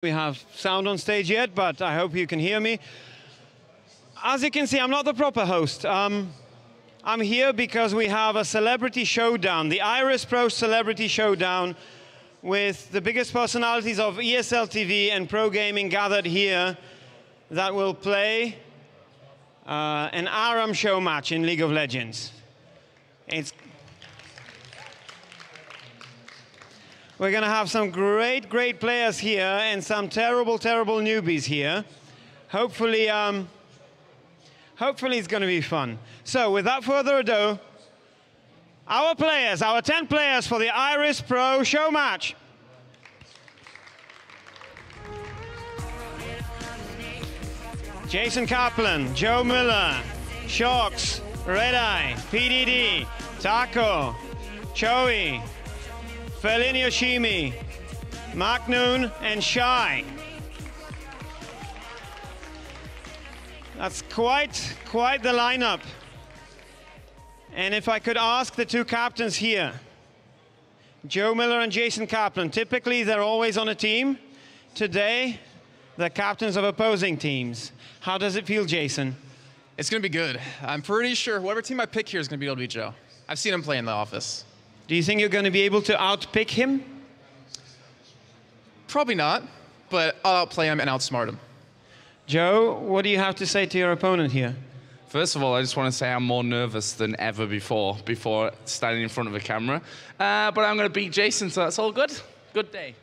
We have sound on stage yet, but I hope you can hear me. As you can see, I'm not the proper host. I'm here because we have a celebrity showdown, the PRO Celebrity Showdown, with the biggest personalities of ESL TV and pro gaming gathered here that will play an ARAM show match in League of Legends. We're going to have some great players here and some terrible newbies here. Hopefully it's going to be fun. So without further ado, our 10 players for the PRO show match. Jason Kaplan, Joe Miller, Sjokz, RedEye, PDD, Taco, Chawy, Yoshimi, MakNoon, and Chawy. That's quite the lineup. And if I could ask the two captains here, Joe Miller and Jason Kaplan, typically they're always on a team. Today, they're captains of opposing teams. How does it feel, Jason? It's going to be good. I'm pretty sure whoever team I pick here is going to be able to beat Joe. I've seen him play in the office. Do you think you're going to be able to outpick him? Probably not, but I'll outplay him and outsmart him. Joe, what do you have to say to your opponent here? First of all, I just want to say I'm more nervous than ever before standing in front of a camera. But I'm going to beat Jason, so that's all good. Good day.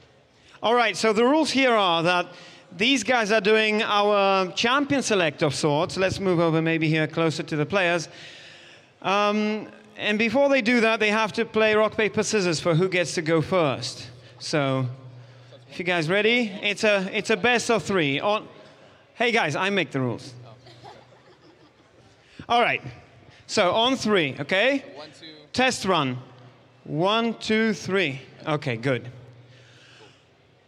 All right, so the rules here are that these guys are doing our champion select of sorts. Let's move over maybe here closer to the players. And before they do that, they have to play rock, paper, scissors for who gets to go first. So, if you guys ready, it's a best of three. Hey guys, I make the rules. All right. So on three, okay? 1, 2. Test run. 1, 2, 3. Okay, good.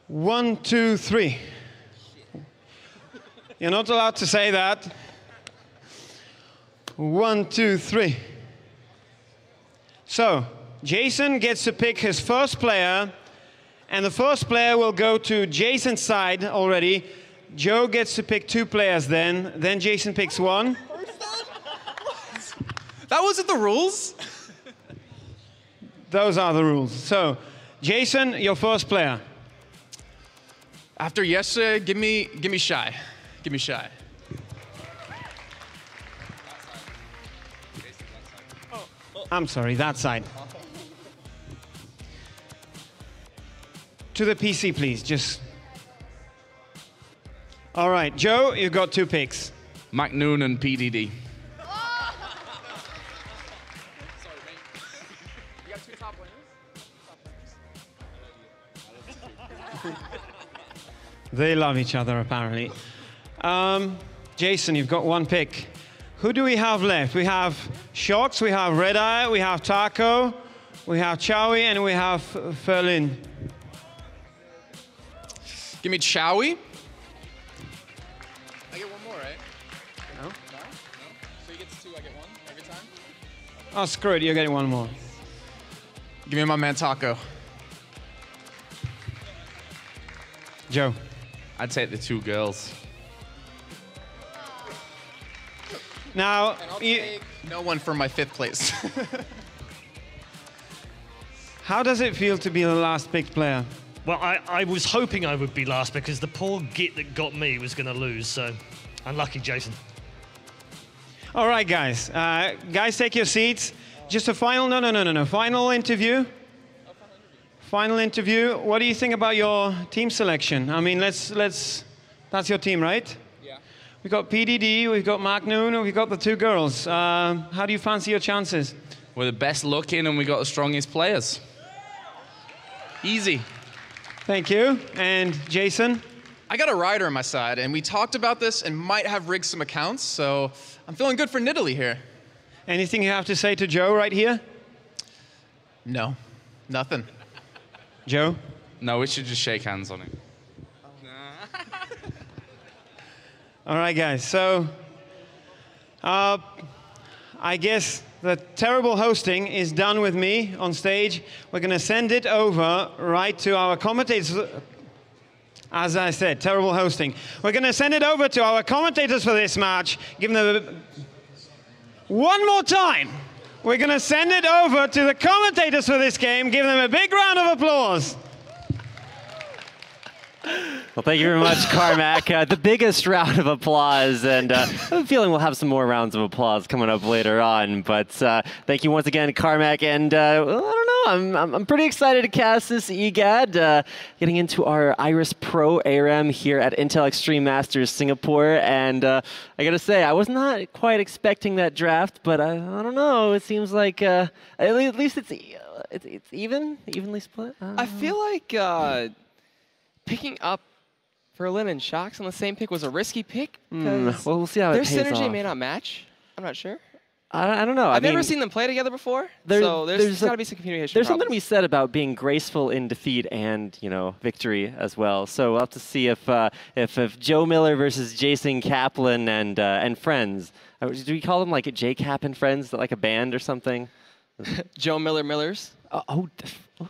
1, 2, 3. You're not allowed to say that. 1, 2, 3. So, Jason gets to pick his first player, and the first player will go to Jason's side already. Joe gets to pick 2 players then Jason picks 1. That wasn't the rules. Those are the rules. So, Jason, your first player. After yesterday, give me Shy. Give me Shy. I'm sorry, that side. To the PC, please, just. All right, Joe, you've got 2 picks. MakNoon and PDD. Sorry, mate. You got 2 top winners? They love each other, apparently. Jason, you've got 1 pick. Who do we have left? We have Sjokz, we have RedEye, we have Taco, we have Chawy, and we have Ferlin. Give me Chawy. I get 1 more, right? No. No? So he gets 2, I get 1 every time? Oh, screw it, you're getting 1 more. Give me my man Taco. Joe. I'd take the 2 girls. Now, And I'll take no one for my 5th place. how does it feel to be the last picked player? Well, I was hoping I would be last because the poor git that got me was going to lose, so unlucky, Jason. All right, guys. Guys, take your seats. Just a final, no. Final interview. Final interview. What do you think about your team selection? I mean, that's your team, right? Yeah. We've got PDD, we've got MakNoon, we've got the 2 girls. How do you fancy your chances? We're the best looking and we got the strongest players. Easy. Thank you. And Jason? I got a rider on my side, and we talked about this and might have rigged some accounts, so I'm feeling good for Nidalee here. Anything you have to say to Joe right here? No, nothing. Joe? No, we should just shake hands on it. All right, guys. So, I guess the terrible hosting is done with me on stage. We're going to send it over right to our commentators. As I said, terrible hosting. We're going to send it over to our commentators for this match. Give them one more time. We're going to send it over to the commentators for this game. Give them a big round of applause. Well, thank you very much, Carmack. The biggest round of applause, and I have a feeling we'll have some more rounds of applause coming up later on. But thank you once again, Carmack. And well, I don't know, I'm pretty excited to cast this EGAD, getting into our Iris Pro ARAM here at Intel Extreme Masters Singapore. And I got to say, I was not quite expecting that draft, but I don't know. It seems like at least it's evenly split. I feel like picking up Berlin and Sjokz on the same pick was a risky pick. Well, we'll see how it pays their synergy off. may not match. I'm not sure. I don't know. I've never seen them play together before, so there's got to be some communication There's problems. something to be said about being graceful in defeat and, you know, victory as well. So we'll have to see if Joe Miller versus Jason Kaplan and friends. Do we call them like J Cap and friends, like a band or something? Joe Miller Millers.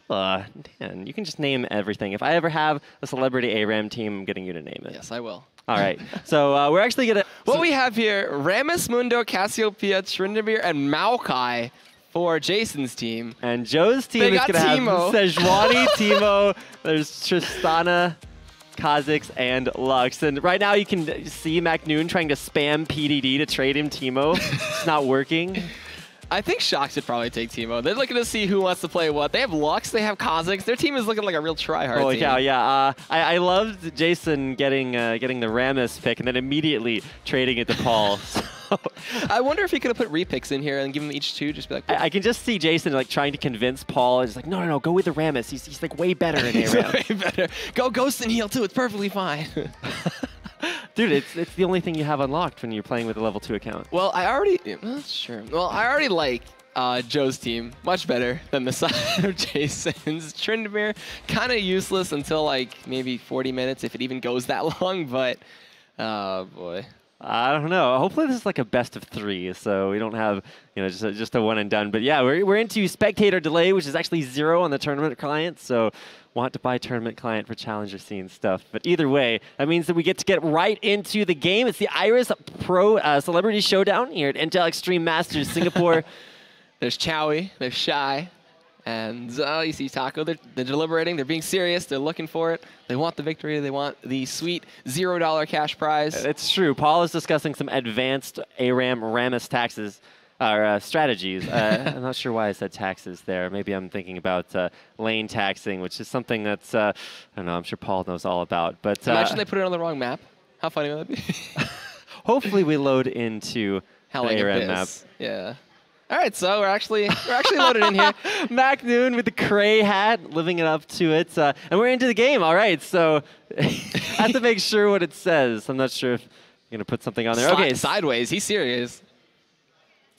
Dan, you can just name everything. If I ever have a celebrity ARAM team, I'm getting you to name it. Yes, I will. All right. So we're actually going to... What we have here, Ramus, Mundo, Cassiopeia, Trindamir, and Maokai for Jason's team. And Joe's team They is got going to have Teemo. Sjokz, Teemo, there's Tristana, Kha'Zix, and Lux. And right now you can see MakNoon trying to spam PDD to trade him Teemo. It's not working. I think Sjokz should probably take Teemo. They're looking to see who wants to play what. They have Lux, they have Kha'Zix. Their team is looking like a real tryhard Holy team. cow, yeah. I loved Jason getting the Ramus pick and then immediately trading it to Paul. So I wonder if he could have put repicks in here and give them each 2, just be like... I can just see Jason like trying to convince Paul. He's like, no, go with the Ramus. He's like way better in He's ARAM. way better. Go Ghost and Heal too, it's perfectly fine. Dude, it's the only thing you have unlocked when you're playing with a level 2 account. Well, I already like Joe's team much better than the side of Jason's. Trindamir, kind of useless until like maybe 40 minutes, if it even goes that long, but boy. I don't know. Hopefully this is like a best of 3, so we don't have, you know, just a one and done. But yeah, we're into spectator delay, which is actually 0 on the tournament client. So want to buy tournament client for challenger scene stuff. But either way, that means that we get to get right into the game. It's the Iris Pro Celebrity Showdown here at Intel Extreme Masters Singapore. There's Chawy, there's Shy, and you see Taco. They're deliberating. They're being serious. They're looking for it. They want the victory. They want the sweet $0 cash prize. It's true. Paul is discussing some advanced ARAM Ramus taxes. Strategies. I'm not sure why I said taxes there. Maybe I'm thinking about lane taxing, which is something that's, I don't know, I'm sure Paul knows all about. But imagine they put it on the wrong map. How funny would that be? Hopefully we load into the ARAM map. Yeah. All right, so we're actually loaded in here. MakNoon with the Cray hat, living it up to it. And we're into the game. All right, so I have to make sure what it says. I'm not sure if you're going to put something on there. Okay, Sideways. He's serious.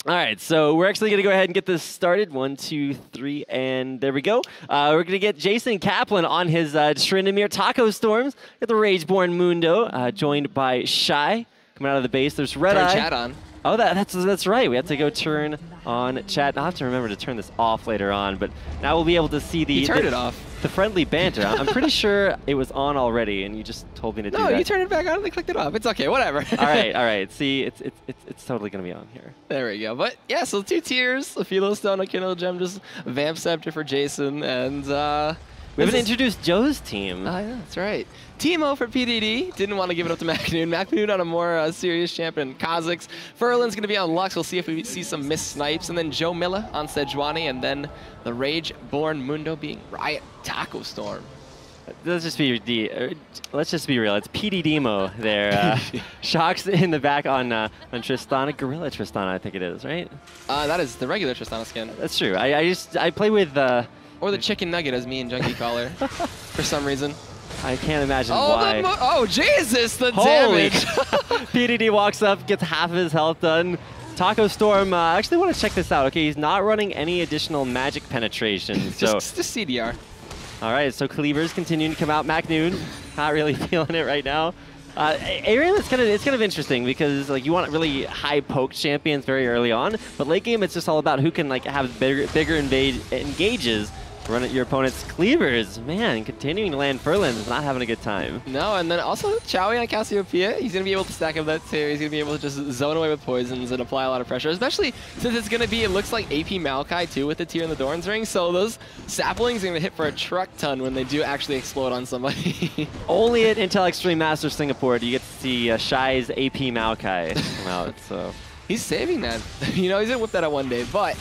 All right, so we're actually going to go ahead and get this started. 1, 2, 3, and there we go. We're going to get Jason Kaplan on his Trindamir Taco Storms. Got the Rageborn Mundo, joined by Shy. Coming out of the base, there's RedEye. Turn chat on. Oh, that's right. We have to go turn on chat. I'll have to remember to turn this off later on, but now we'll be able to see You turned it off. The friendly banter. I'm pretty sure it was on already, and you just told me to do that. No, you turned it back on and they clicked it off. It's okay, whatever. all right. See, it's totally gonna be on here. There we go. But yeah, so 2 tiers, a Philo Stone, a Kindle Gem, just Vamp Scepter for Jason, and we haven't introduced Joe's team. Yeah, that's right. Teemo for PDD. Didn't want to give it up to MakNoon. MakNoon on a more serious champion. Kha'Zix. Furlan's going to be on Lux. We'll see if we see some missed snipes. And then Joe Miller on Sejuani. And then the Rageborn Mundo being Riot Taco Storm. Let's just be real. It's PDDemo there. Sjokz in the back on Tristana. Gorilla Tristana, I think it is, right? That is the regular Tristana skin. That's true. I play with... or the Chicken Nugget, as me and Junkie call her, for some reason. I can't imagine why. Oh, Jesus, the Holy damage. PDD walks up, gets half of his health done. Taco Storm, I actually want to check this out. Okay, he's not running any additional magic penetration. Just CDR. All right, so Cleaver's continuing to come out. MakNoon, not really feeling it right now. ARAM, it's kind of interesting because like you want really high poke champions very early on, but late game it's just all about who can like have bigger engages run at your opponent's cleavers. Man, continuing to land Furlan is not having a good time. No, and then also Chawy on Cassiopeia, he's going to be able to stack up that too. He's going to be able to just zone away with poisons and apply a lot of pressure, especially since it's going to be, it looks like AP Maokai too with the tier in the Doran's ring, so those saplings are going to hit for a truck ton when they do actually explode on somebody. Only at Intel Extreme Masters Singapore do you get to see Shy's AP Maokai come out, so. He's saving that. You know, he's going to whip that out one day, but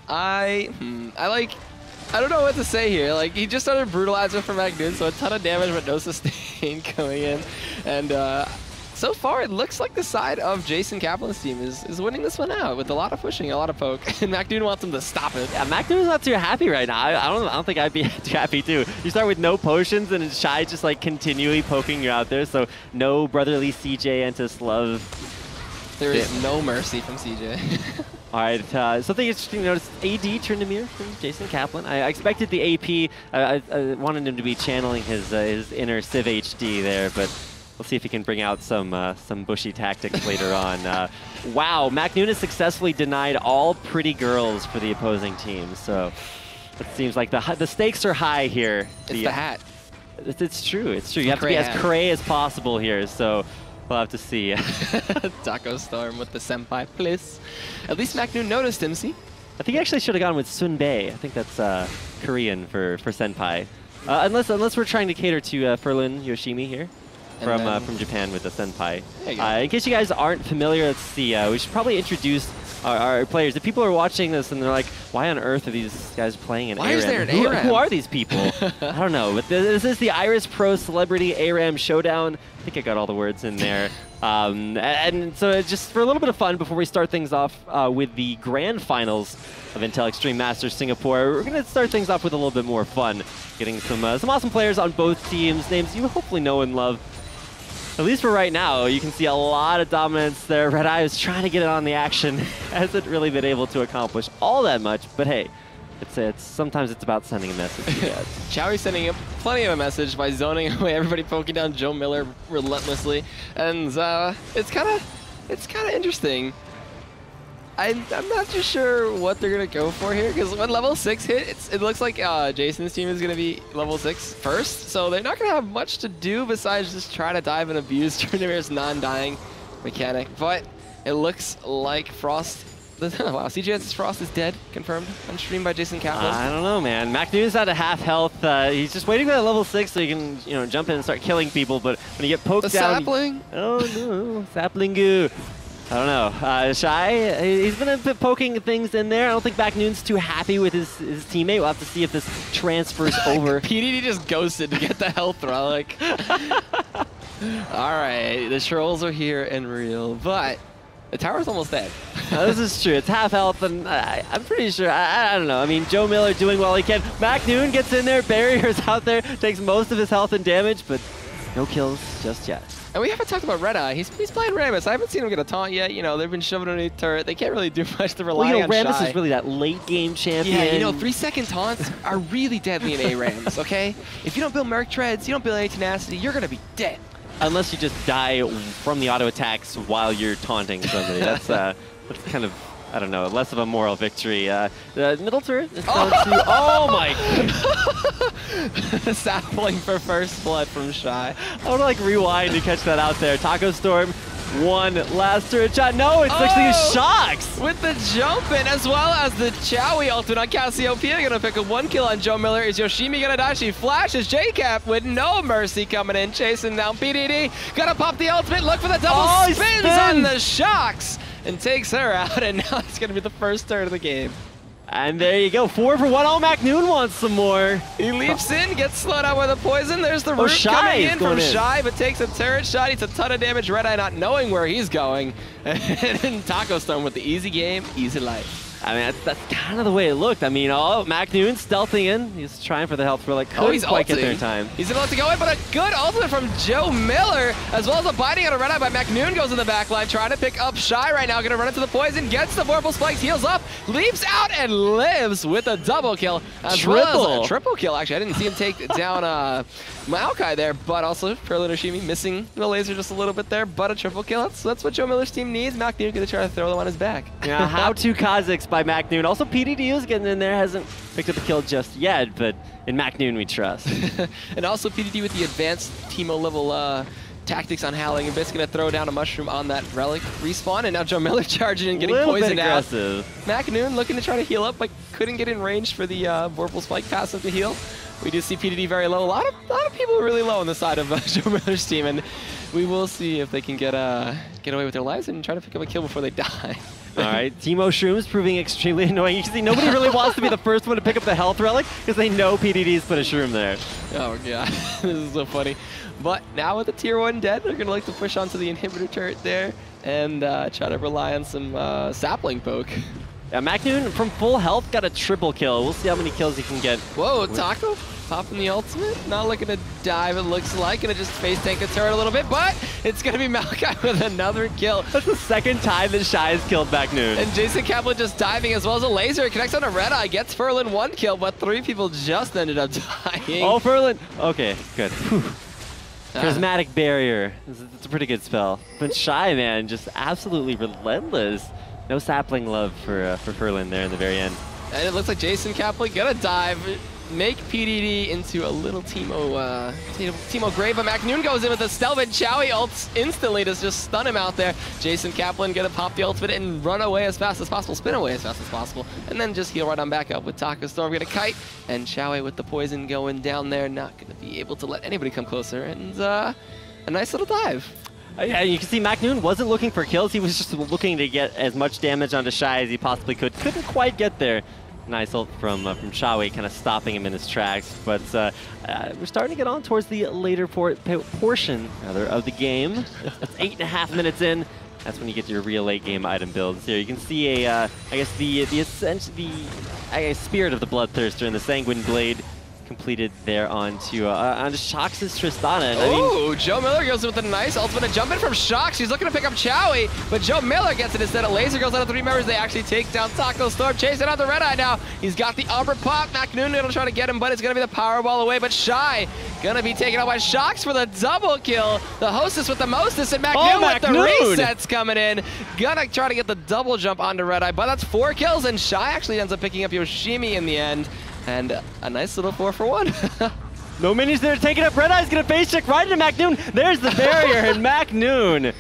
I don't know what to say here. Like, he just started Brutalizer for MakNoon, so a ton of damage, but no sustain coming in. And so far, it looks like the side of Jason Kaplan's team is winning this one out with a lot of pushing, a lot of poke. And MakNoon wants him to stop it. Yeah, MakNoon's not too happy right now. I don't think I'd be too happy too. You start with no potions, and Shy just like continually poking you out there. So no brotherly CJ Antis love. There is no mercy from CJ. All right, something interesting to notice, AD turned to mirror from Jason Kaplan. I expected the AP, I wanted him to be channeling his inner Civ HD there, but we'll see if he can bring out some bushy tactics later on. Wow, MakNoon has successfully denied all pretty girls for the opposing team, so it seems like the stakes are high here. It's the hat. It's true, it's true. You have to be as cray as possible here, so we'll have to see. Taco Storm with the senpai, please. At least MakNoon noticed him, see? I think he actually should have gone with Sunbae. I think that's Korean for senpai. Unless we're trying to cater to Furlan Yoshimi here from Japan with the senpai. In case you guys aren't familiar, let's see. We should probably introduce our players. If people are watching this and they're like, why on earth are these guys playing an ARAM? Why is there an ARAM? Who are these people? I don't know, but this is the PRO Celebrity ARAM Showdown. I think I got all the words in there. And so just for a little bit of fun before we start things off with the grand finals of Intel Extreme Masters Singapore, we're going to start things off with a little bit more fun. Getting some awesome players on both teams, names you hopefully know and love. At least for right now, you can see a lot of dominance there. RedEye is trying to get in on the action. Hasn't really been able to accomplish all that much, but hey, sometimes it's about sending a message. Chawy sending plenty of a message by zoning away everybody poking down Joe Miller relentlessly, and it's kind of interesting. I'm not too sure what they're gonna go for here, because when level 6 hit, it looks like Jason's team is gonna be level 6 first, so they're not gonna have much to do besides just try to dive and abuse Turnimir's non-dying mechanic. But it looks like Frost. Wow, CJ's Frost is dead, confirmed on stream by Jason Kaplan. I don't know, man. MakNoon's at a half health. He's just waiting for that level 6 so he can, jump in and start killing people. But when you get poked down, sapling. Oh no, sapling goo. I don't know. Shy, he's been a bit poking things in there. I don't think MakNoon's too happy with his teammate. We'll have to see if this transfers over. PDD just ghosted to get the health relic. All right, the trolls are here and real, but the tower's almost dead. This is true. It's half health, and I'm pretty sure. I don't know. I mean, Joe Miller doing well he can. MakNoon gets in there, barriers out there, takes most of his health and damage, but no kills just yet. And we haven't talked about RedEye. He's playing Rammus. I haven't seen him get a taunt yet. They've been shoving underneath turret. They can't really do much to rely on Rammus Shy. is really that late game champion. Yeah, 3-second taunts are really deadly in ARAMs, okay? If you don't build Merc Treads, you don't build any tenacity, you're going to be dead. Unless you just die from the auto attacks while you're taunting somebody. That's kind of, I don't know, less of a moral victory. The middle turret is down to, oh my god. Sapling for first blood from Shy. I want to rewind to catch that out there. Taco Storm, one last turret shot. No, it's actually Sjokz. With the jump in, as well as the Chawy ultimate on Cassiopeia. Gonna pick up 1 kill on Joe Miller. Is Yoshimi gonna die? She flashes JCap with no mercy coming in, chasing down PDD. Gonna pop the ultimate, look for the double spins on the Sjokz, and takes her out, and now it's gonna be the first turret of the game. And there you go, 4 for 1. Oh, MakNoon wants some more. He leaps in, gets slowed out by the poison. There's the root coming in from Shy, but takes a turret shot. Eats a ton of damage. RedEye not knowing where he's going. And Taco Storm with the easy game, easy life. I mean, that's kind of the way it looked. I mean, MakNoon stealthing in. He's trying for the health relic. He's quite get there in time. He's about to go in, but a good ultimate from Joe Miller, as well as a biting out of RedEye by MakNoon goes in the back line, trying to pick up Shy right now. Going to run into the poison, gets the vorpal spikes, heals up, leaps out, and lives with a double kill. As well as a triple kill, actually. I didn't see him take down Maokai there, but also Perlin Yoshimi missing the laser just a little bit there, but a triple kill. That's what Joe Miller's team needs. MakNoon gonna try to throw them on his back. Yeah, how to Kha'Zix by MakNoon. Also, PDD is getting in there, hasn't picked up a kill just yet, but in MakNoon we trust. And also PDD with the advanced Teemo level tactics on Howling, and basically gonna throw down a mushroom on that relic respawn, and now Joe Miller charging and getting poisoned out. MakNoon looking to try to heal up, but couldn't get in range for the Vorpal Spike passive to heal. We do see PDD very low. A lot of people are really low on the side of Joe Miller's team, and we will see if they can get away with their lives and try to pick up a kill before they die. All right, Teemo Shrooms proving extremely annoying. You can see nobody really wants to be the first one to pick up the health relic because they know PDD's put a shroom there. Oh god, this is so funny. But now with the tier 1 dead, they're gonna like to push onto the inhibitor turret there and try to rely on some sapling poke. Yeah, MakNoon from full health got a triple kill. We'll see how many kills he can get. Whoa, Taco popping the ultimate. Not looking to dive, it looks like. Gonna just face tank the turret a little bit, but it's gonna be Maokai with another kill. That's the second time that Shy has killed MakNoon. And Jason Kaplan just diving as well as a laser. It connects on a RedEye, gets Ferlin 1 kill, but 3 people just ended up dying. Oh, Ferlin. Okay, good. Charismatic barrier. It's a pretty good spell. But Shy, man, just absolutely relentless. No sapling love for Ferlin there in the very end. And it looks like Jason Kaplan gonna dive, make PDD into a little Teemo grave, but MakNoon goes in with a stealth, and Chawy ults instantly to just stun him out there. Jason Kaplan gonna pop the ultimate and run away as fast as possible, spin away as fast as possible, and then just heal right on back up with Taco Storm gonna kite, and Chawy with the poison going down there, not gonna be able to let anybody come closer, and a nice little dive. Yeah, you can see MakNoon wasn't looking for kills. He was just looking to get as much damage onto Shy as he possibly could. Couldn't quite get there. Nice ult from Chawy, kind of stopping him in his tracks. But we're starting to get on towards the later portion of the game. That's 8.5 minutes in. That's when you get your real late game item builds. Here you can see I guess the spirit of the Bloodthirster and the Sanguine Blade completed there onto Sjokz's Tristana. Oh, Joe Miller goes in with a nice ultimate jump in from Sjokz. He's looking to pick up Chawy, but Joe Miller gets it instead. A laser goes out of 3 members. They actually take down Taco Storm, chasing out the RedEye now. He's got the armor pop. MakNoon gonna try to get him, but it's gonna be the Powerball away. But Shy gonna be taken out by Sjokz for the double kill. The hostess with the mostess, and MakNoon with the resets coming in. Gonna try to get the double jump onto RedEye, but that's 4 kills, and Shy actually ends up picking up Yoshimi in the end. And a nice little 4-for-1. No minis there to take it up. RedEye's gonna face check right into MakNoon. There's the barrier, and MakNoon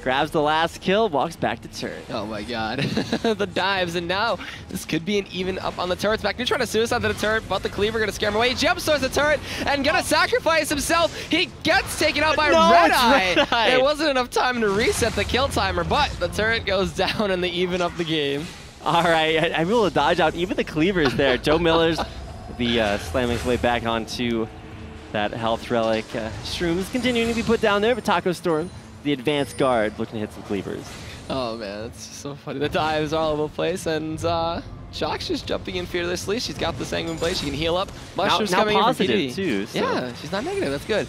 grabs the last kill, walks back to turret. Oh my god. The dives, and now this could be an even up on the turrets. MakNoon trying to suicide the turret, but the cleaver gonna scare him away. He jumps towards the turret and gonna sacrifice himself. He gets taken out by RedEye. There wasn't enough time to reset the kill timer, but the turret goes down and they even up the game. All right, I'm able to dodge out even the cleavers there. Joe Miller's slamming his way back onto that health relic. Shrooms continuing to be put down there, but Taco Storm, the advanced guard, looking to hit some cleavers. Oh man, it's so funny. The dives are all over the place, and Sjokz just jumping in fearlessly. She's got the Sanguine Blade. She can heal up. Mushrooms now coming in from positive PDD. too. So. Yeah, she's not negative. That's good.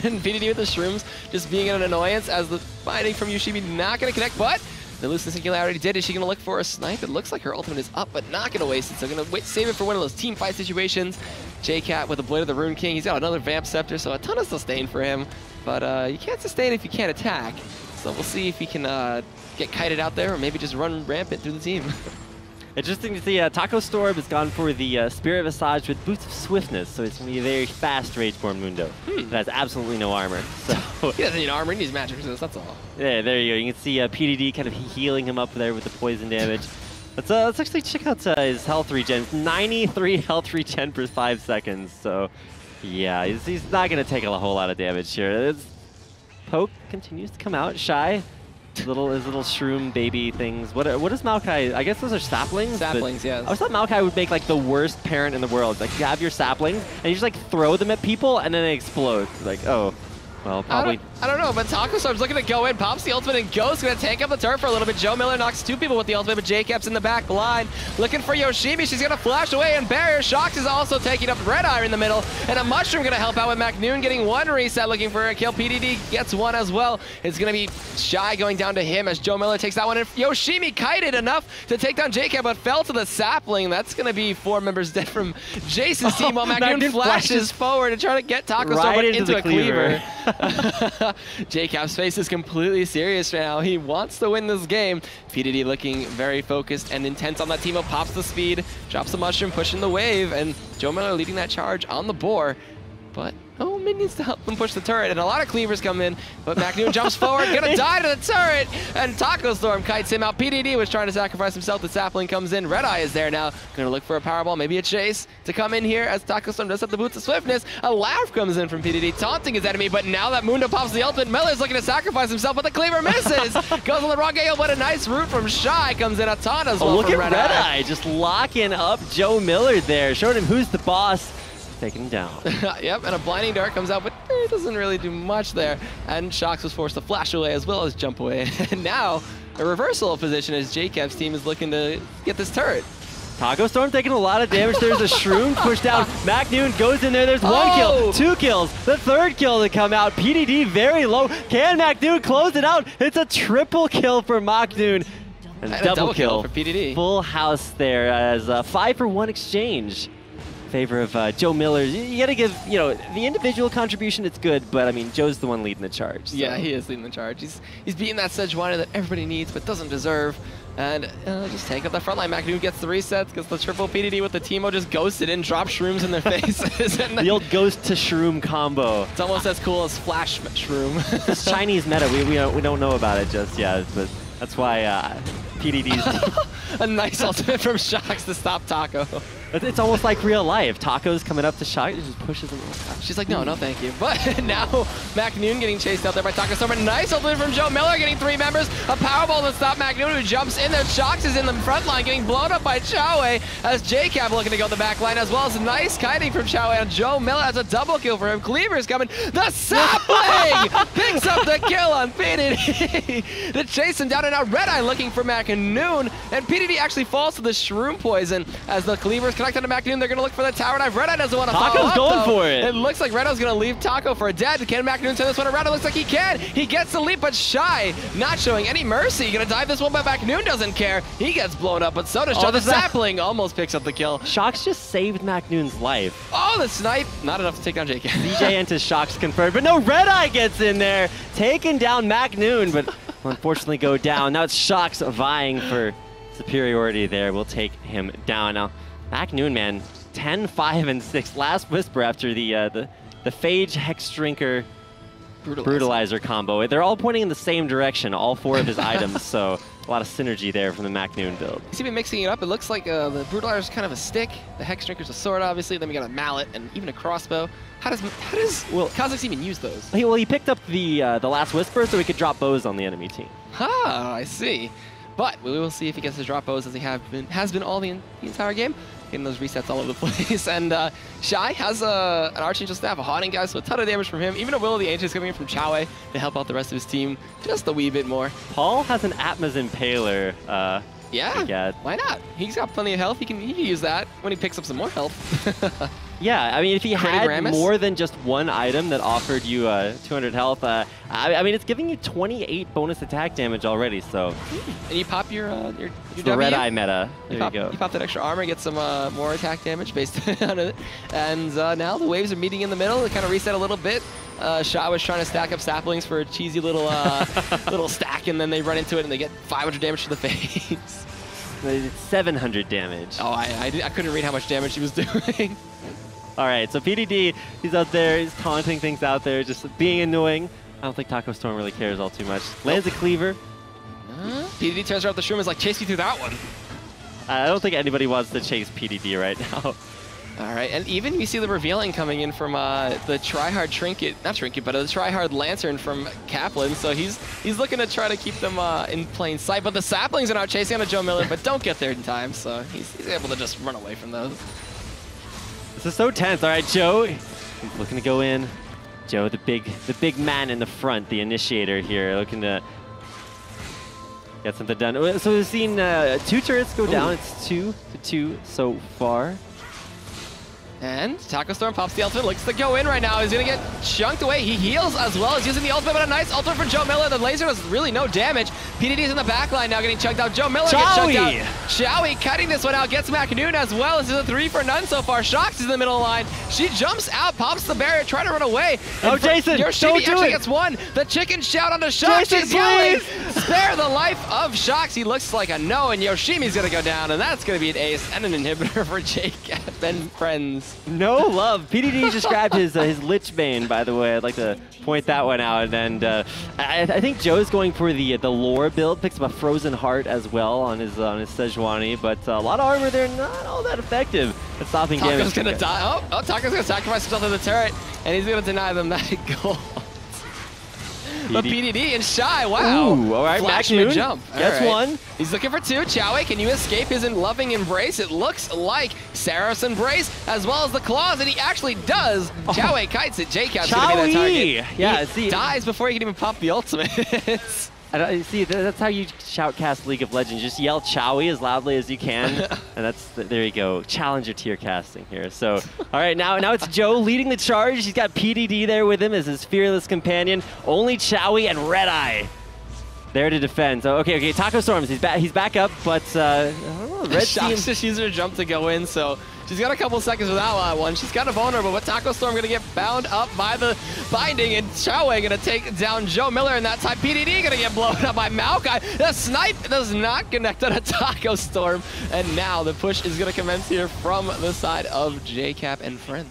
And PDD with the Shrooms just being an annoyance as the fighting from Yoshimi not going to connect, but the Lucent Singularity did. Is she going to look for a snipe? It looks like her ultimate is up, but not going to waste it. So going to save it for one of those team fight situations. J-Cat with the Blade of the Rune King. He's got another Vamp Scepter, so a ton of sustain for him. But you can't sustain if you can't attack. So we'll see if he can get kited out there or maybe just run rampant through the team. Interesting to see Taco Storm has gone for the Spirit Visage with Boots of Swiftness, so it's going to be a very fast Rageborn Mundo. It has absolutely no armor. So he doesn't need armor, he needs magic resist, that's all. Yeah, there you go. You can see PDD kind of healing him up there with the poison damage. Let's actually check out his health regen. 93 health regen per 5 seconds, so yeah, he's not going to take a whole lot of damage here. Poke continues to come out. Shy. His little shroom baby things. What is Maokai? I guess those are saplings? Saplings, yeah. I thought Maokai would make like the worst parent in the world. Like you have your saplings and you just like throw them at people and then they explode. Like, oh, Well, probably. I don't know, but Taco Storm's looking to go in, pops the ultimate, and goes going to tank up the turret for a little bit. Joe Miller knocks 2 people with the ultimate, but J-Cap's in the back line. Looking for Yoshimi, she's going to flash away, and barrier. Sjokz is also taking up RedEye in the middle, and a Mushroom going to help out with MakNoon getting 1 reset, looking for a kill. PDD gets 1 as well. It's going to be Shy going down to him as Joe Miller takes that one, and Yoshimi kited enough to take down J-Cap, but fell to the sapling. That's going to be 4 members dead from Jason's team, while MakNoon flashes forward and trying to get Taco Storm into a cleaver. J-Cap's face is completely serious right now. He wants to win this game. PDD looking very focused and intense on that team. Pops the speed, drops the Mushroom, pushing the wave, and Joe Miller leading that charge on the boar. But no minions to help them push the turret, and a lot of cleavers come in, but MakNoon jumps forward, gonna die to the turret, and Taco Storm kites him out. PDD was trying to sacrifice himself, the sapling comes in, RedEye is there now, gonna look for a powerball, maybe a chase to come in here as Taco Storm does have the boots of swiftness. A laugh comes in from PDD, taunting his enemy, but now that Mundo pops the ultimate, Miller's looking to sacrifice himself, but the cleaver misses! Goes on the wrong angle, but a nice route from Shy comes in, a taunt as well look from at RedEye just locking up Joe Miller there, showing him who's the boss. Taking him down. Yep, and a blinding dart comes out, but it doesn't really do much there. And Sjokz was forced to flash away as well as jump away. And now, a reversal of position as J-Cap's team is looking to get this turret. Taco Storm taking a lot of damage. There's a Shroom pushed down. MakNoon goes in there. There's 1 kill, 2 kills, the 3rd kill to come out. PDD very low. Can MakNoon close it out? It's a triple kill for MakNoon. And a double kill for PDD. Full house there as a 5-for-1 exchange. Favor of Joe Miller. You got to give, the individual contribution, it's good, but I mean, Joe's the one leading the charge. So. Yeah, he is leading the charge. He's beating that Sejuani that everybody needs but doesn't deserve. And just take up that front line. MakNoon gets the resets, gets the triple PDD with the Teemo, just ghosted in, drop Shrooms in their faces. The old ghost to Shroom combo. It's almost as cool as Flash Shroom. This Chinese meta, we don't know about it just yet, but that's why PDD's A nice ultimate from Sjokz to stop Taco. It's almost like real life. Taco's coming up to Sjokz, just pushes him. She's like, no, thank you. But now MakNoon getting chased out there by Taco Storm. A nice ultimate from Joe Miller, getting 3 members. A powerball to stop MakNoon, who jumps in there. Sjokz is in the front line, getting blown up by Chawy as J-Cap looking to go the back line, as well as nice kiting from Chawy. And Joe Miller has a double kill for him. Cleaver's coming. The sapling picks up the kill on PDD to chase him down, and now RedEye looking for MakNoon. And PDD actually falls to the Shroom poison as the Cleaver's connected to MakNoon. They're going to look for the tower dive. RedEye doesn't want to follow up, going for it. It looks like RedEye's going to leave Taco for dead. Can MakNoon turn this one around? It looks like he can. He gets the leap, but Shy not showing any mercy. Going to dive this one, but MakNoon doesn't care. He gets blown up, but so does Joe. The sapling almost picks up the kill. Sjokz just saved MakNoon's life. Oh, the snipe. Not enough to take down JK. DJ into Sjokz confirmed, but no, RedEye gets in there, taking down MakNoon, but will unfortunately go down. Now it's Sjokz vying for superiority there. We'll take him down. Now, MakNoon, man, 10, 5, and 6. Last Whisper after the Phage Hex Drinker Brutalizer combo. They're all pointing in the same direction, all 4 of his items, so a lot of synergy there from the MakNoon build. He's even mixing it up. It looks like the Brutalizer is kind of a stick. The Hex Drinker's a sword, obviously. Then we got a mallet and even a crossbow. How does Kha'Zix even use those? Well, he picked up the Last Whisper so he could drop bows on the enemy team. Ah, I see. But we will see if he gets to drop bows as he has been all the entire game. Getting those resets all over the place. And Shy has an Archangel Staff, a Haunting Guy, so a ton of damage from him. Even a Will of the Ancients coming in from Chawy to help out the rest of his team just a wee bit more. Paul has an Atma's Impaler. Yeah, why not? He's got plenty of health. He can use that when he picks up some more health. Yeah, I mean, if he had more than just one item that offered you 200 health, I mean, it's giving you 28 bonus attack damage already, so. And you pop your the RedEye meta. There you go. You pop that extra armor, get some more attack damage based on it. And now the waves are meeting in the middle. They kind of reset a little bit. Shy was trying to stack up saplings for a cheesy little little stack, and then they run into it and they get 500 damage to the face. It's 700 damage. Oh, I couldn't read how much damage he was doing. All right, so PDD, he's out there, he's taunting things out there, just being annoying. I don't think Taco Storm really cares all too much. Lands a cleaver. PDD turns around the Shroom, is like, chase me through that one. I don't think anybody wants to chase PDD right now. All right, and even we see the revealing coming in from the tryhard trinket, not trinket, but a tryhard lantern from Kaplan. So he's looking to try to keep them in plain sight. But the saplings are now chasing on Joe Miller, but don't get there in time. So he's able to just run away from those. This is so tense. All right, Joe, he's looking to go in. Joe, the big man in the front, the initiator here, looking to get something done. So we've seen 2 turrets go down. It's 2-2 so far. And Taco Storm pops the ultimate, looks to go in right now. He's going to get chunked away. He heals as well as using the ultimate, but a nice ultimate for Joe Miller. The laser does really no damage. PDD's in the back line now getting chunked out. Joe Miller gets chunked out. Chawy cutting this one out, gets MakNoon as well. This is a 3 for none so far. Sjokz is in the middle of the line. She jumps out, pops the barrier, trying to run away. Oh, Jason, Yoshimi actually gets one. The chicken shout onto Sjokz. He's yelling, spare the life of Sjokz. He looks like a no, and Yoshimi's going to go down, and that's going to be an ace and an inhibitor for J-Cap and friends. No love. PDD just grabbed his Lich Bane, by the way. I'd like to point that one out. And I think Joe's going for the lore build. Picks up a Frozen Heart as well on his Sejuani, but a lot of armor there, not all that effective at stopping damage. Taco's gonna die. Oh, Taco's gonna sacrifice himself to the turret, and he's gonna deny them that goal. But PDD and Shy, wow. Ooh, all right, Flash MakNoon mid-jump. gets one. He's looking for 2. Chawy, can you escape his loving embrace? It looks like Seraph's embrace as well as the claws, and he actually does. Chawy kites it. J-Cap's gonna be that target. Yeah, he dies before he can even pop the ultimate. See, that's how you shoutcast League of Legends. Just yell Chawy as loudly as you can, and there you go. Challenger tier casting here. So, all right, now it's Joe leading the charge. He's got PDD there with him as his fearless companion. Only Chawy and RedEye there to defend. So, okay, Taco Storms, he's back up, but I don't know, Red Team just used her jump to go in, so she's got a couple seconds without one. She's kind of vulnerable, but Taco Storm going to get bound up by the binding, and Chawy going to take down Joe Miller, and that time PDD going to get blown up by Maokai. The snipe does not connect on a Taco Storm, and now the push is going to commence here from the side of J-Cap and friends.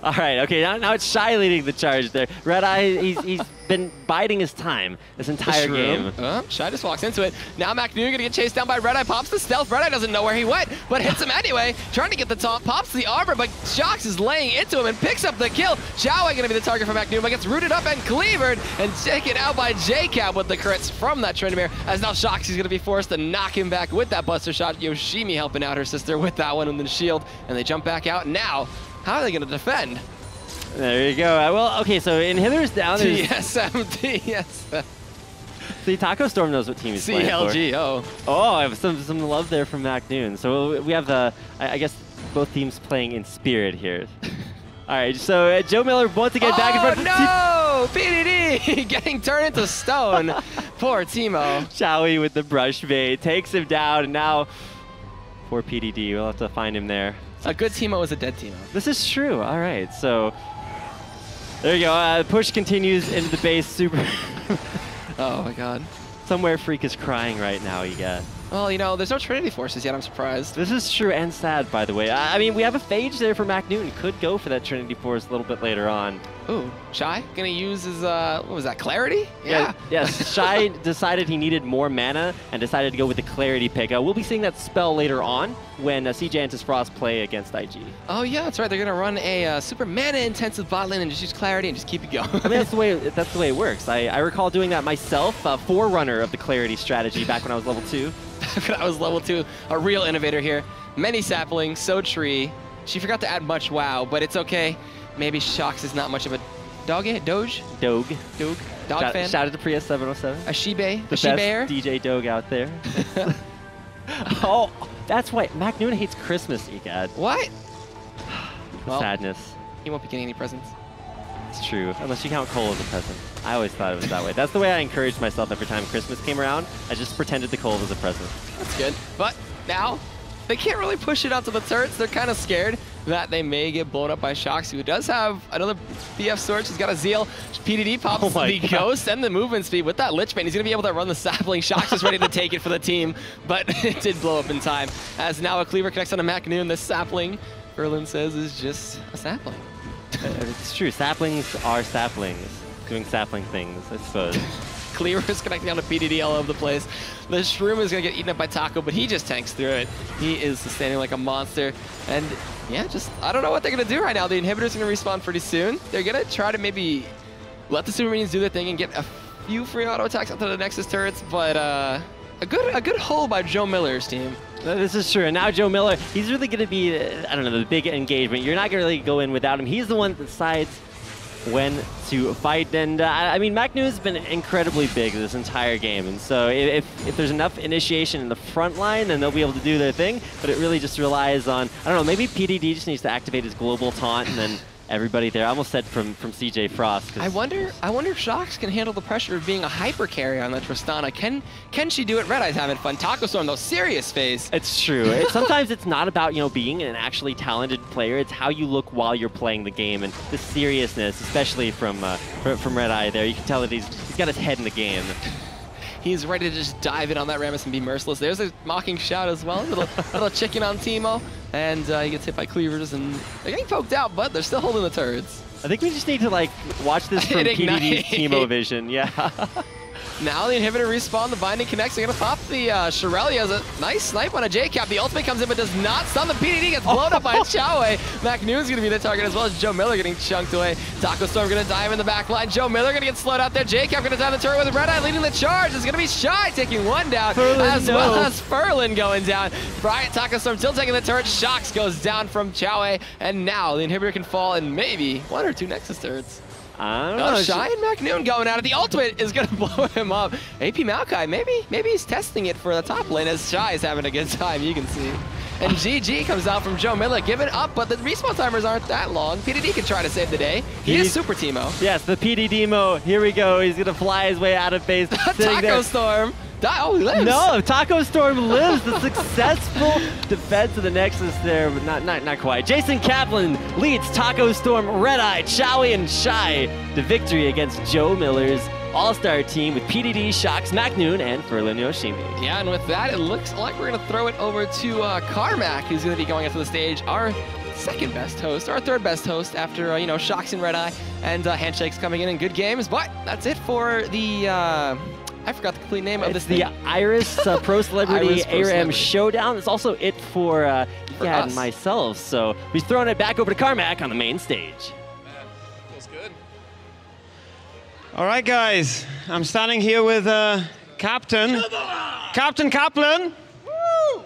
All right, okay, now it's Shy leading the charge there. RedEye, he's been biding his time this entire game. Shy just walks into it. Now MakNoon gonna get chased down by RedEye, pops the stealth. RedEye doesn't know where he went, but hits him anyway, trying to get the top, pops the armor, but Sjokz is laying into him and picks up the kill. Chawy gonna be the target for MakNoon, but gets rooted up and cleavered and taken out by J-Cap with the crits from that Tryndamere, as now Sjokz is gonna be forced to knock him back with that buster shot. Yoshimi helping out her sister with that one in the shield, and they jump back out. Now, how are they going to defend? There you go. Well, okay, so inhibitors down. TSM, yes. See, Taco Storm knows what team he's playing for. CLG, oh. Oh, I have some love there from MakNoon. So we have I guess both teams playing in spirit here. All right, so Joe Miller once again back in front. Oh no! PDD getting turned into stone. Poor Teemo. Chawy with the brush bait takes him down, and now poor PDD. We'll have to find him there. A good Teemo is a dead Teemo. This is true. All right, so there you go. Push continues into the base. Super. Oh my God. Somewhere Freak is crying right now, you got. Well, you know, there's no Trinity Forces yet. I'm surprised. This is true and sad, by the way. I mean, we have a Phage there for MakNoon. Could go for that Trinity Force a little bit later on. Ooh, Shy gonna use his, what was that, Clarity? Yeah. Yes, Shy decided he needed more mana and decided to go with the Clarity pick. We'll be seeing that spell later on when CJ and Frost play against IG. Oh yeah, that's right. They're gonna run a super mana-intensive bot lane and just use Clarity and just keep it going. I mean, that's the way it works. I recall doing that myself, forerunner of the Clarity strategy back when I was level 2. When I was level 2, a real innovator here. Many saplings, so tree. She forgot to add much WoW, but it's okay. Maybe Sjokz is not much of a dog fan. Shout out to Priya 707. A Shibe, the best DJ Doge out there. Oh, that's why MakNoon hates Christmas, egad. What? Well, sadness. He won't be getting any presents. It's true, unless you count Cole as a present. I always thought it was that way. That's the way I encouraged myself every time Christmas came around. I just pretended the Cole was a present. That's good. But now, they can't really push it out to the turrets. They're kind of scared that they may get blown up by Sjokz, who does have another BF sword. She's got a Zeal. PDD pops the Ghost and the movement speed with that Lich Bane. He's going to be able to run the sapling. Sjokz is ready to take it for the team, but it did blow up in time. As now a cleaver connects on a MakNoon. This sapling, Erlin says, is just a sapling. It's true. Saplings are saplings, doing sapling things, I suppose. Cleaver is connecting on to PDD all over the place. The Shroom is going to get eaten up by Taco, but he just tanks through it. He is standing like a monster. And yeah, I don't know what they're going to do right now. The inhibitor's going to respawn pretty soon. They're going to try to maybe let the Super Minions do their thing and get a few free auto attacks onto the Nexus turrets, but a good hull by Joe Miller's team. This is true. And now Joe Miller, he's really going to be, I don't know, the big engagement. You're not going to really go in without him. He's the one that decides when to fight. And I mean, MakNoon's been incredibly big this entire game. And so if there's enough initiation in the front line, then they'll be able to do their thing. But it really just relies on, I don't know, maybe PDD just needs to activate his global taunt and then everybody there. I almost said from CJ Frost. I wonder if Sjokz can handle the pressure of being a hyper carry on the Tristana. Can she do it? RedEye's having fun. Taco Storm, though, serious face. It's true. Sometimes it's not about, you know, being an actually talented player. It's how you look while you're playing the game, and the seriousness, especially from RedEye there. You can tell that he's got his head in the game. He's ready to just dive in on that Rammus and be merciless. There's a mocking shout as well. Little chicken on Teemo. And he gets hit by cleavers, and they're getting poked out, but they're still holding the turrets. I think we just need to, like, watch this from PDD's Teemo vision. Yeah. Now the inhibitor respawn, the binding connects. They're going to pop the Shirelli has a nice snipe on a J-Cap. The ultimate comes in but does not stun. The PDD gets blown up by Chawy. MakNoon's going to be the target as well as Joe Miller getting chunked away. Taco Storm going to dive in the back line. Joe Miller going to get slowed out there. J-Cap going to dive the turret with RedEye leading the charge. It's going to be Shy taking one down well as Furlan going down. Bryant, Taco Storm still taking the turret. Sjokz goes down from Chawy, and now the inhibitor can fall in maybe 1 or 2 Nexus turrets. I don't know. Shy and MakNoon going at it. The ultimate is going to blow him up. AP Maokai, maybe he's testing it for the top lane as Shy is having a good time, you can see. And GG comes out from Joe Miller, giving up, but the respawn timers aren't that long. PDD can try to save the day. He is Super Teemo. Yes, the PDD-mo. Here we go. He's going to fly his way out of base. Taco Storm. Oh, he lives. No, Taco Storm lives. The successful defense of the Nexus there, but not quite. Jason Kaplan leads Taco Storm, RedEye, Chawy, and Shy to victory against Joe Miller's all-star team with PDD, Sjokz, MakNoon, and Furlan Yoshimi. Yeah, and with that, it looks like we're going to throw it over to Carmack, who's going to be going up to the stage. Our second best host, or our third best host after, you know, Sjokz and RedEye, and Handshakes coming in good games. But that's it for the... I forgot the complete name of this thing. The Iris PRO Celebrity ARAM Showdown. It's also it for Yad and myself. So we're throwing it back over to Carmack on the main stage. Man, feels good. All right, guys. I'm standing here with Captain Kaplan. Woo!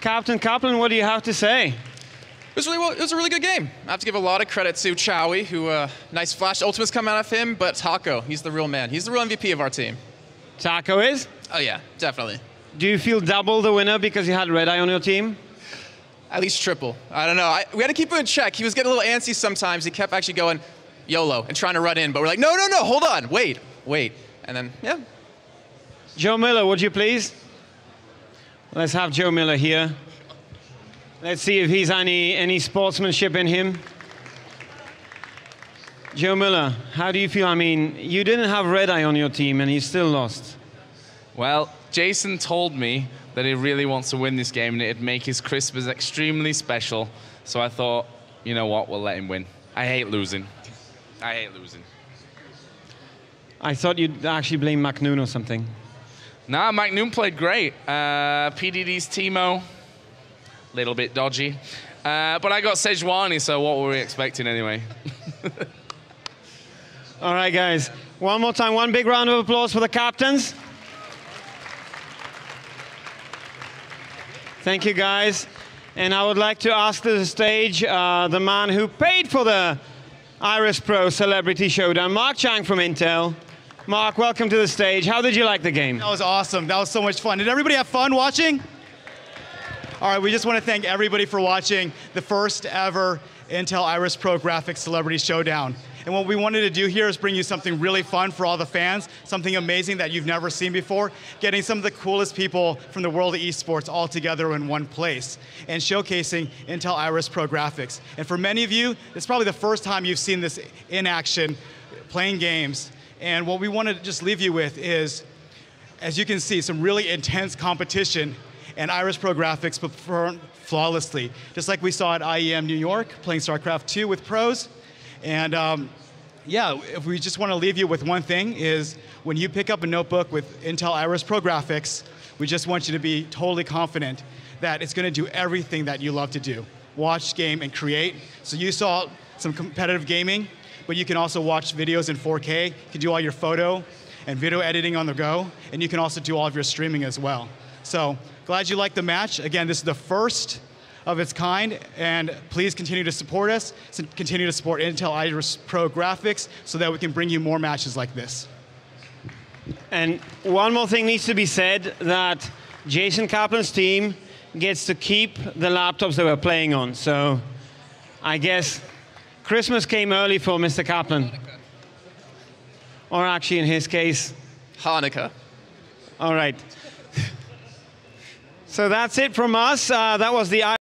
Captain Kaplan, what do you have to say? It was a really good game. I have to give a lot of credit to Chawy, who nice flash ultimates come out of him, but Taco, he's the real man. He's the real MVP of our team. Taco is? Oh yeah, definitely. Do you feel double the winner because you had RedEye on your team? At least triple. I don't know. We had to keep him in check. He was getting a little antsy sometimes. He kept actually going YOLO and trying to run in, but we're like, no, hold on, wait. And then, yeah. Joe Miller, would you please? Let's have Joe Miller here. Let's see if he's any sportsmanship in him. Joe Miller, how do you feel? I mean, you didn't have RedEye on your team and he still lost. Well, Jason told me that he really wants to win this game and it'd make his Christmas extremely special. So I thought, you know what, we'll let him win. I hate losing. I thought you'd actually blame MakNoon or something. Nah, MakNoon played great. PDD's Teemo, little bit dodgy. But I got Sejuani, so what were we expecting anyway? All right, guys. One more time, one big round of applause for the captains. Thank you, guys. And I would like to ask to the stage the man who paid for the Iris PRO Celebrity Showdown, Mark Chang from Intel. Mark, welcome to the stage. How did you like the game? That was awesome. That was so much fun. Did everybody have fun watching? All right, we just want to thank everybody for watching the first ever Intel Iris PRO Graphics Celebrity Showdown. And what we wanted to do here is bring you something really fun for all the fans, something amazing that you've never seen before, getting some of the coolest people from the world of esports all together in one place, and showcasing Intel Iris PRO Graphics. And for many of you, it's probably the first time you've seen this in action, playing games. And what we want to just leave you with is, as you can see, some really intense competition, and Iris PRO Graphics performed flawlessly, just like we saw at IEM New York, playing StarCraft 2 with pros. And yeah, if we just want to leave you with one thing is, when you pick up a notebook with Intel Iris PRO Graphics, we just want you to be totally confident that it's going to do everything that you love to do. Watch, game, and create. So you saw some competitive gaming, but you can also watch videos in 4K. You can do all your photo and video editing on the go, and you can also do all of your streaming as well. So glad you liked the match. Again, this is the first of its kind, and please continue to support us, continue to support Intel Iris Pro graphics so that we can bring you more matches like this. And one more thing needs to be said, that Jason Kaplan's team gets to keep the laptops that we're playing on. So I guess Christmas came early for Mr. Kaplan. Or actually, in his case, Hanukkah. all right. So that's it from us. That was the